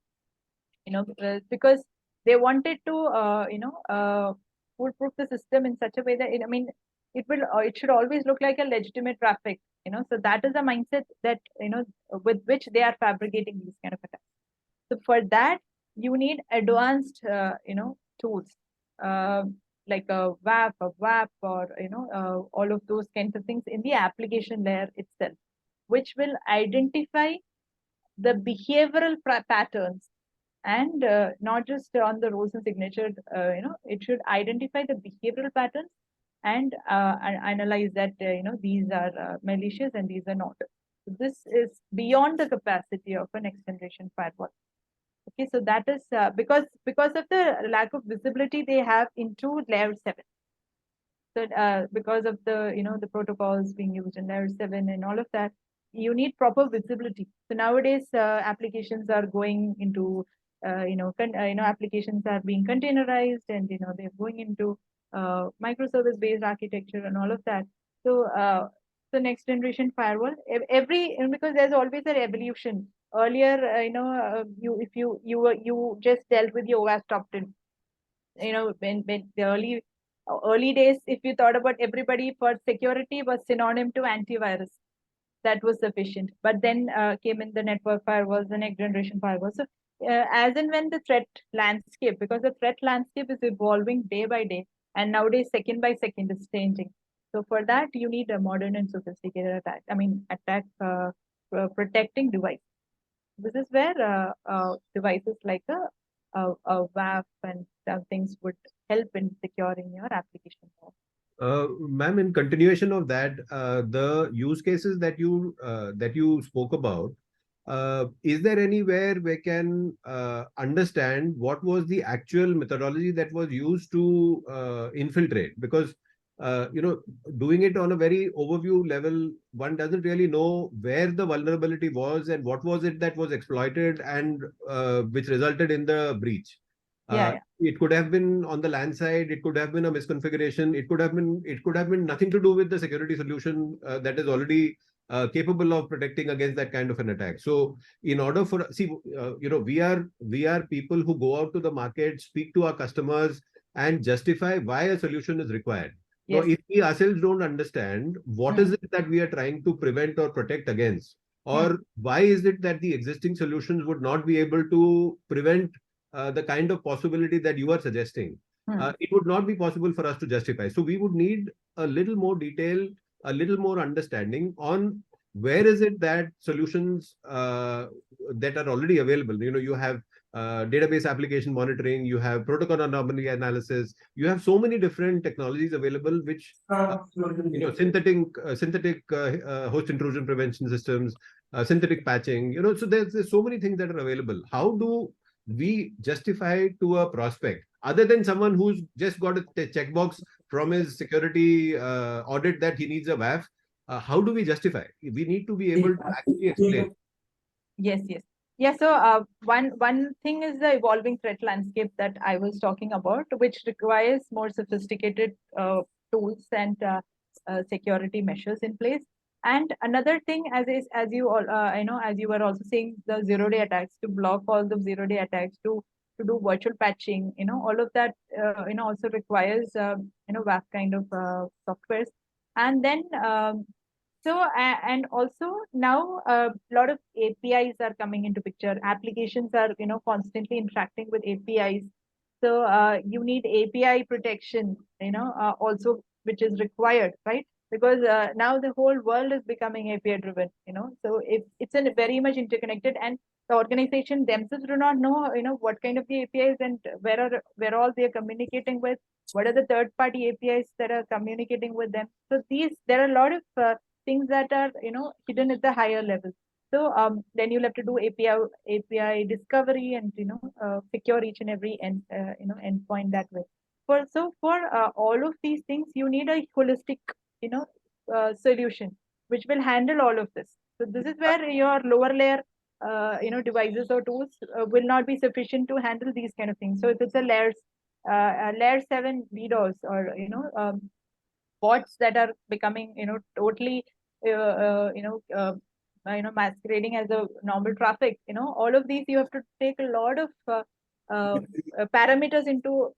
Because they wanted to foolproof the system in such a way that it should always look like a legitimate traffic. So that is the mindset that with which they are fabricating these kind of attacks. So for that you need advanced tools like a WAF, a WAP, or all of those kinds of things in the application layer itself, which will identify the behavioral patterns, and not just on the rules and signature. It should identify the behavioral patterns and analyze that these are malicious and these are not. This is beyond the capacity of a next generation firewall. Okay, so that is because of the lack of visibility they have into layer 7. So because of the the protocols being used in layer 7 and all of that, you need proper visibility. So nowadays applications are going into applications are being containerized, and they're going into microservice based architecture and all of that. So the next generation firewall, because there's always an evolution. Earlier, you if you just dealt with your OS top 10. When the early days, if you thought about, everybody for security was synonym to antivirus. That was sufficient. But then came in the network firewalls, the next generation firewalls. So as and when the threat landscape, because the threat landscape is evolving day by day, and nowadays second by second is changing. So for that, you need a modern and sophisticated attack protecting device. This is where devices like a WAF and things would help in securing your application. Ma'am, in continuation of that, the use cases that you spoke about, is there anywhere we can understand what was the actual methodology that was used to infiltrate? Because doing it on a very overview level, one doesn't really know where the vulnerability was and what was it that was exploited and which resulted in the breach. Yeah. It could have been on the LAN side. It could have been a misconfiguration. It could have been nothing to do with the security solution that is already capable of protecting against that kind of an attack. So, in order for we are people who go out to the market, speak to our customers, and justify why a solution is required. Now, Yes. if we ourselves don't understand what is it that we are trying to prevent or protect against, or why is it that the existing solutions would not be able to prevent the kind of possibility that you are suggesting, it would not be possible for us to justify. So we would need a little more detail, a little more understanding on where is it that solutions that are already available. You have database application monitoring, you have protocol anomaly analysis, you have so many different technologies available, which synthetic host intrusion prevention systems, synthetic patching. So there's so many things that are available. How do we justify to a prospect, other than someone who's just got a checkbox from his security audit that he needs a WAF? How do we justify? We need to be able to actually explain. Yes. Yeah, so one thing is the evolving threat landscape that I was talking about, which requires more sophisticated tools and security measures in place. And another thing, as you all as you were also saying, the zero-day attacks, to block all the zero-day attacks, to do virtual patching, all of that also requires WAF kind of softwares. And then and also now a lot of APIs are coming into picture. Applications are constantly interacting with APIs. So you need API protection, also, which is required, right? Because now the whole world is becoming API driven, so it's very much interconnected, and the organization themselves do not know, what kind of the APIs and where all they are communicating with, what are the third party APIs that are communicating with them. So there are a lot of things that are hidden at the higher level. So then you'll have to do API discovery and secure each and every endpoint that way. For all of these things, you need a holistic solution which will handle all of this. So this is where your lower layer devices or tools will not be sufficient to handle these kind of things. So if it's a layer 7 DDoS, or bots that are becoming totally masquerading as a normal traffic, all of these you have to take a lot of parameters into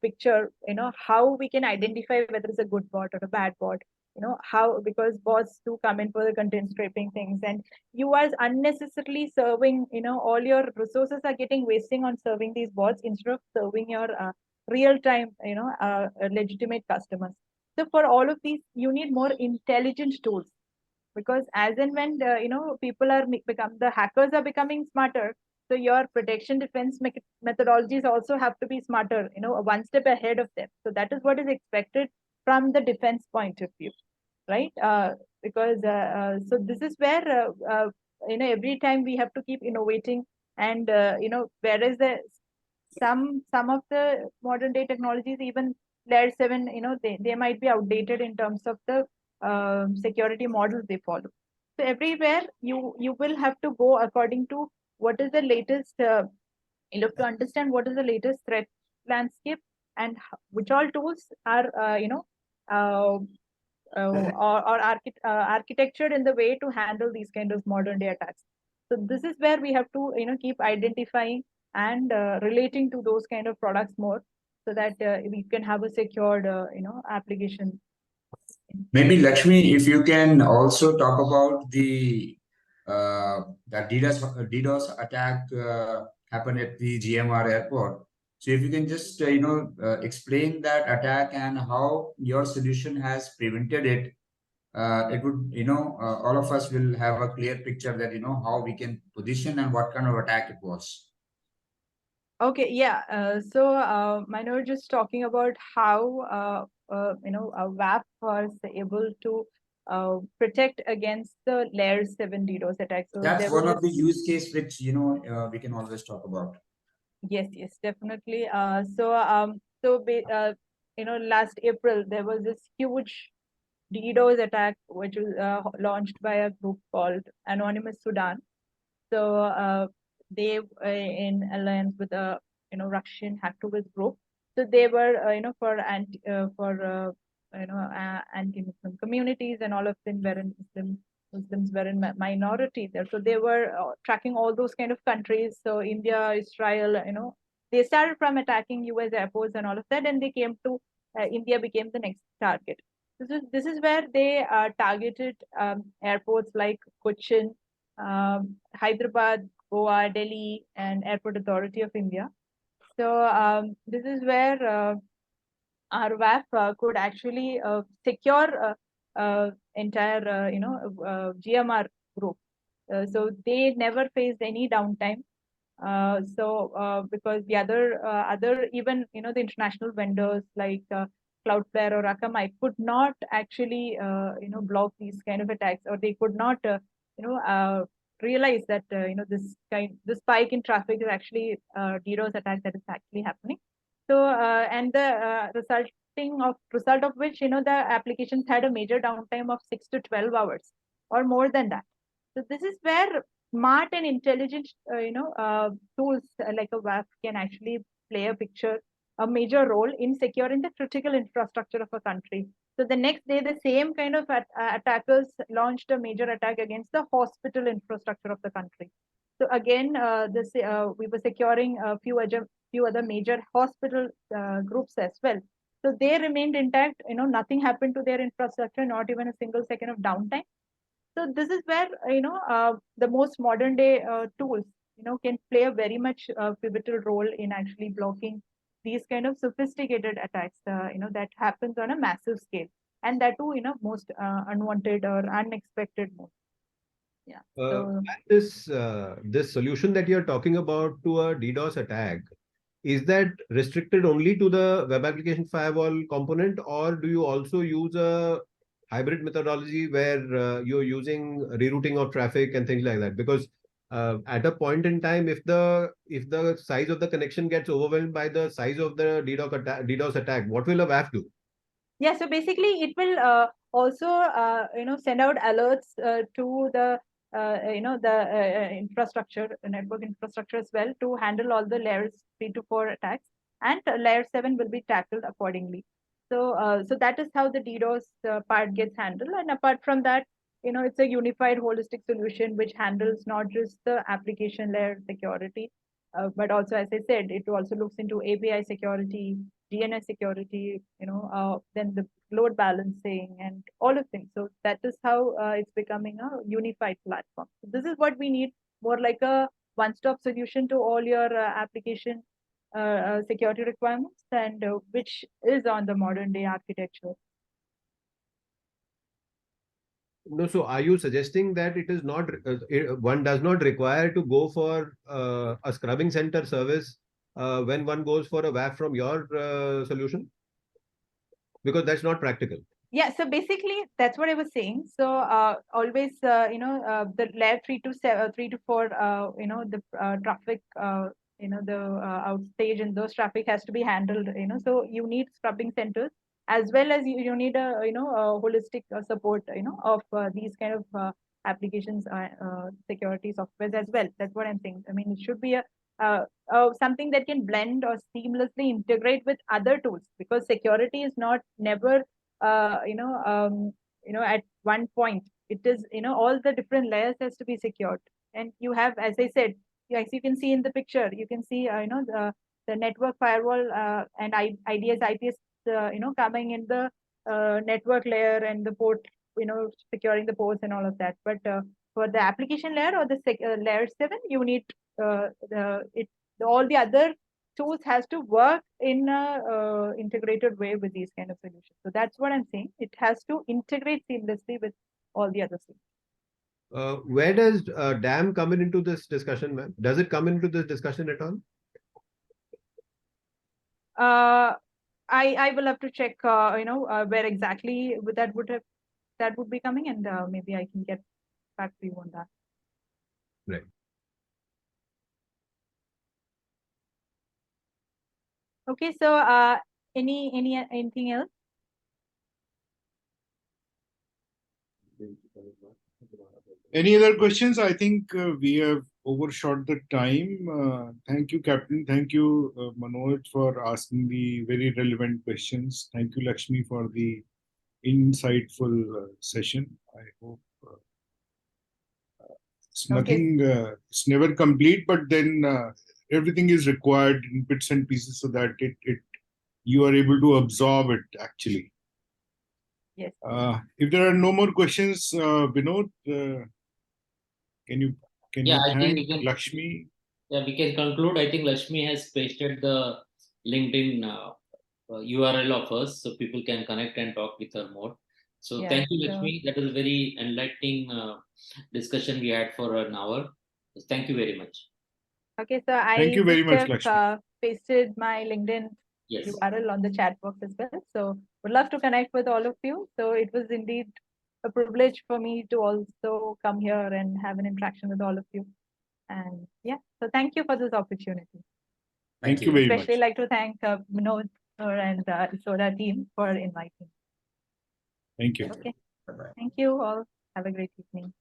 picture, how we can identify whether it's a good bot or a bad bot, how, because bots do come in for the content scraping things, and you are unnecessarily serving, all your resources are getting wasting on serving these bots instead of serving your real time legitimate customers. So for all of these, you need more intelligent tools, because as and when people are the hackers are becoming smarter, so your protection defense methodologies also have to be smarter, one step ahead of them. So that is what is expected from the defense point of view, right? because so this is where every time we have to keep innovating, and whereas some of the modern day technologies, even layer 7, they might be outdated in terms of the security models they follow. So everywhere you will have to go according to what is the latest. You have to understand what is the latest threat landscape, and which all tools are uh, architectured in the way to handle these kind of modern day attacks. So this is where we have to keep identifying and relating to those kind of products more, so that we can have a secured application. Maybe Lakshmi, if you can also talk about that DDoS attack happened at the GMR airport. So if you can just explain that attack and how your solution has prevented it, it would all of us will have a clear picture that how we can position and what kind of attack it was. Okay, yeah. So, Manoj, just talking about how a WAF was able to protect against the layer 7 DDoS attack. So That's there was one of the this. use case which we can always talk about. Yes, yes, definitely. Last April there was this huge DDoS attack which was launched by a group called Anonymous Sudan. So they in alliance with a Russian hacktivist group. So they were anti-Muslim communities, and all of them were in Muslims were in minority there. So they were tracking all those kind of countries. So India, Israel, they started from attacking US airports and all of that, and they came to India became the next target. This is where they targeted airports like Cochin, Hyderabad, Goa, Delhi, and Airport Authority of India. So this is where our WAF could actually secure entire GMR group. So they never faced any downtime. Because the other even the international vendors like Cloudflare or Akamai could not actually block these kind of attacks, or they could not realize that this spike in traffic is actually DDoS attack that is actually happening. So and the result of which the applications had a major downtime of 6 to 12 hours or more than that. So this is where smart and intelligent tools like a WAF can actually play a major role in securing the critical infrastructure of a country. So the next day, the same kind of attackers launched a major attack against the hospital infrastructure of the country. So again, we were securing a few other major hospital groups as well. So they remained intact. Nothing happened to their infrastructure, not even a single second of downtime. So this is where the most modern day tools can play a very much pivotal role in actually blocking these kind of sophisticated attacks that happens on a massive scale, and that too most unwanted or unexpected mode. Yeah. So This solution that you're talking about to a DDoS attack, is that restricted only to the web application firewall component, or do you also use a hybrid methodology where you're using rerouting of traffic and things like that? Because at a point in time, if the size of the connection gets overwhelmed by the size of the DDoS attack, what will a WAF do? yeah, so basically it will also send out alerts to the infrastructure, network infrastructure as well, to handle all the layers 3 to 4 attacks, and layer 7 will be tackled accordingly. So that is how the DDoS part gets handled. And apart from that, it's a unified holistic solution which handles not just the application layer security, but also, as I said, it also looks into API security, DNS security, then the load balancing and all of things. So that is how it's becoming a unified platform. So this is what we need, more like a one-stop solution to all your application security requirements, and which is on the modern day architecture. No, so are you suggesting that it is not one does not require to go for a scrubbing center service when one goes for a WAF from your solution? Because that's not practical. Yeah, so basically that's what I was saying. So always, the layer 3 to 4, the traffic, the outstage and those traffic has to be handled. So you need scrubbing centers as well as you need a holistic support, of these kind of applications, security softwares as well. That's what I'm saying. I mean, it should be something that can blend or seamlessly integrate with other tools, because security is not never at one point. It is, all the different layers has to be secured. And you have, as I said, as you can see in the picture, you can see, the network firewall and IDS, IPS, coming in the network layer and the port, securing the ports and all of that. But for the application layer or the layer 7, you need all the other tools has to work in a integrated way with these kind of solutions. So that's what I'm saying. It has to integrate seamlessly with all the other solutions. Where does DAM come into this discussion, ma'am? Does it come into this discussion at all? I will have to check, where exactly that would be coming, and maybe I can get back to you on that. Right. Okay, so anything else? Any other questions? I think we have overshot the time. Thank you, Captain. Thank you, Manoj, for asking the very relevant questions. Thank you, Lakshmi, for the insightful session. I hope it's nothing, it's never complete, but then everything is required in bits and pieces so that you are able to absorb it actually. Yes. If there are no more questions, Vinod, can you I think thank we can, Lakshmi? Yeah, we can conclude. I think Lakshmi has pasted the LinkedIn URL of us, so people can connect and talk with her more. So Yeah, thank you, Lakshmi. That was a very enlightening discussion we had for an hour. So thank you very much. Okay, so Thank you very much, have Lakshmi. pasted my LinkedIn Yes. URL on the chat box as well. So would love to connect with all of you. So it was indeed a privilege for me to also come here and have an interaction with all of you. And yeah, so thank you for this opportunity. Thank you very much. Especially like to thank Manoj and Soda team for inviting. Thank you. Okay. Bye-bye. Thank you all. Have a great evening.